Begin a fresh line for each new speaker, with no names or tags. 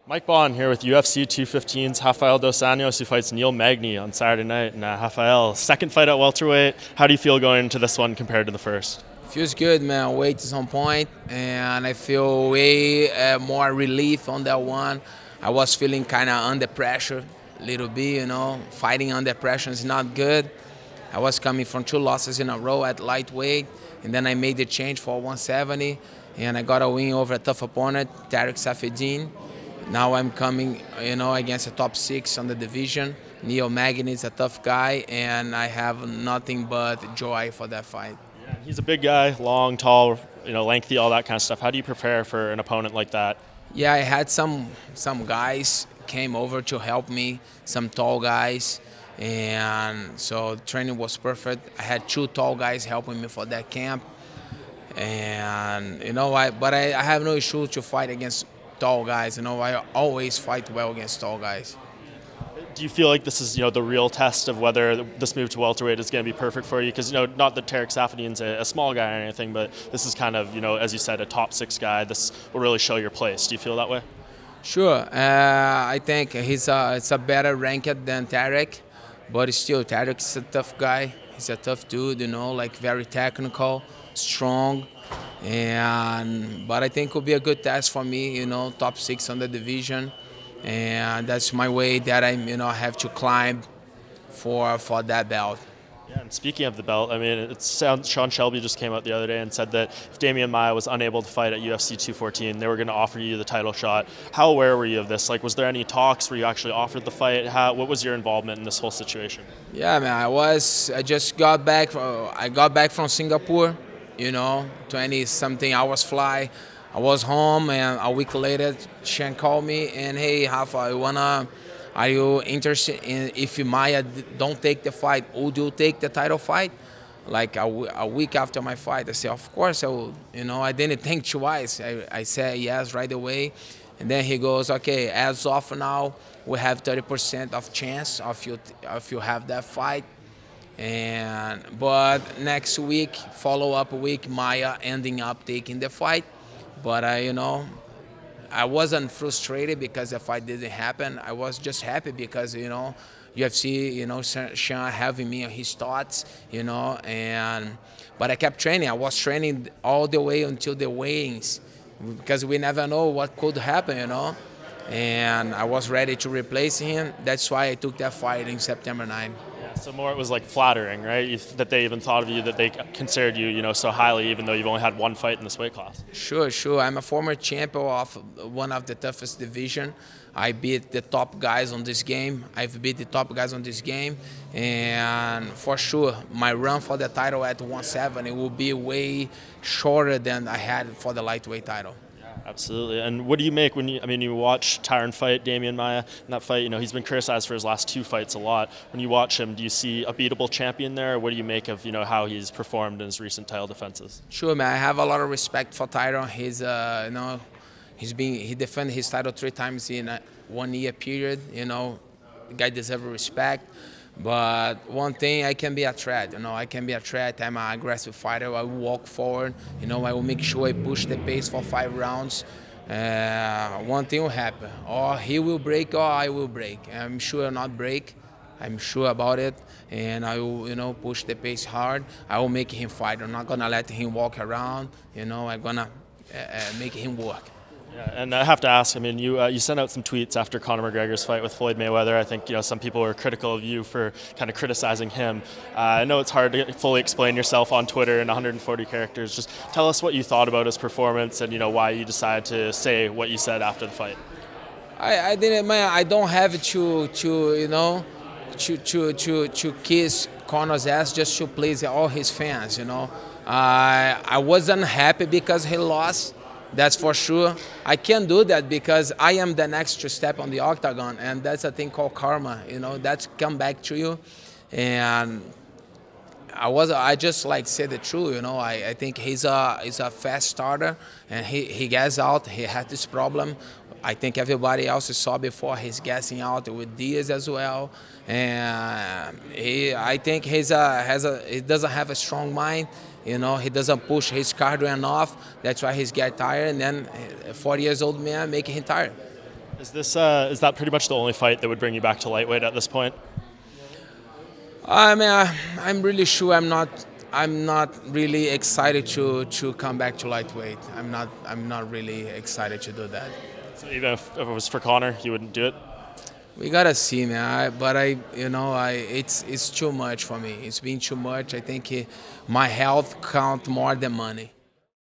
Mike Bond here with UFC 215's Rafael Dos Anjos, who fights Neil Magny on Saturday night. And Rafael, second fight at welterweight. How do you feel going into this one compared to the first?
Feels good, man. Weight is on point, and I feel way more relief on that one. I was feeling kind of under pressure a little bit, Fighting under pressure is not good. I was coming from 2 losses in a row at lightweight, and then I made the change for 170, and I got a win over a tough opponent, Tarek Safedin. Now I'm coming, against a top 6 on the division. Neil Magny is a tough guy, and I have nothing but joy for that fight.
Yeah, he's a big guy, long, tall, lengthy, all that kind of stuff. How do you prepare for an opponent like that?
Yeah, I had some guys came over to help me, some tall guys, and so training was perfect. I had 2 tall guys helping me for that camp, and I have no issue to fight against tall guys. I always fight well against tall guys.
Do you feel like this is, the real test of whether this move to welterweight is going to be perfect for you? Because, not that Tarek Safedin's a small guy or anything, but this is kind of, as you said, a top 6 guy. This will really show your place. Do you feel that way?
Sure. I think it's a better ranked than Tarek, but still, Tarek's a tough guy. He's a tough dude, very technical, strong. But I think it will be a good test for me, top 6 on the division. And that's my way that I have to climb for that belt.
Yeah, and speaking of the belt, Sean Shelby just came out the other day and said that if Demian Maia was unable to fight at UFC 214, they were going to offer you the title shot. How aware were you of this? Was there any talks where you actually offered the fight? What was your involvement in this whole situation?
Yeah, man, I just got back. I got back from Singapore. 20-something hours fly. I was home, and a week later, Sean called me and, hey, Rafa, are you interested in if Maia don't take the fight, would you take the title fight? Like a week after my fight, I said, of course I would. I didn't think twice. I said yes right away. And then he goes, okay, as of now, we have 30% of chance of you have that fight. But next week, follow-up week, Maia ending up taking the fight. But I wasn't frustrated because the fight didn't happen. I was just happy because UFC, Sean having me on his thoughts, but I kept training. I was training all the way until the weigh-ins because we never know what could happen, And I was ready to replace him. That's why I took that fight in September 9.
So more it was flattering, right? That they even thought of you, that they considered you, so highly, even though you've only had 1 fight in this weight class.
Sure. I'm a former champion of one of the toughest division. I beat the top guys on this game. I've beat the top guys on this game. And for sure, my run for the title at 170 will be way shorter than I had for the lightweight title.
Absolutely. And what do you make when you watch Tyron fight Demian Maia in that fight? He's been criticized for his last 2 fights a lot. When you watch him, do you see a beatable champion there? Or what do you make of how he's performed in his recent title defenses?
Sure, man. I have a lot of respect for Tyron. He defended his title 3 times in a 1-year period. The guy deserves respect. But one thing, I can be a threat. I can be a threat. I'm an aggressive fighter. I will walk forward. I will make sure I push the pace for 5 rounds. One thing will happen. Or he will break or I will break. I'm sure I'll not break. I'm sure about it. And I will, push the pace hard. I will make him fight. I'm not going to let him walk around. I'm going to make him work.
Yeah, and I have to ask, you sent out some tweets after Conor McGregor's fight with Floyd Mayweather. I think, some people were critical of you for kind of criticizing him. I know it's hard to fully explain yourself on Twitter in 140 characters. Just tell us what you thought about his performance and, why you decided to say what you said after the fight.
I didn't, man. I don't have to kiss Conor's ass just to please all his fans, I wasn't happy because he lost. That's for sure. I can't do that because I am the next to step on the octagon, and that's a thing called karma. That's come back to you. And I just say the truth. I think he's a fast starter, and he gets out. He had this problem. I think everybody else saw before. He's gassing out with Diaz as well, and I think he doesn't have a strong mind. He doesn't push his cardio enough. That's why he's get tired, and then 40 years old man making him tired.
Is that pretty much the only fight that would bring you back to lightweight at this point?
I mean, I'm really sure I'm not really excited to come back to lightweight. I'm not really excited to do that.
So even if it was for Conor, you wouldn't do it?
We gotta see, man. It's too much for me. It's been too much. I think my health count more than money.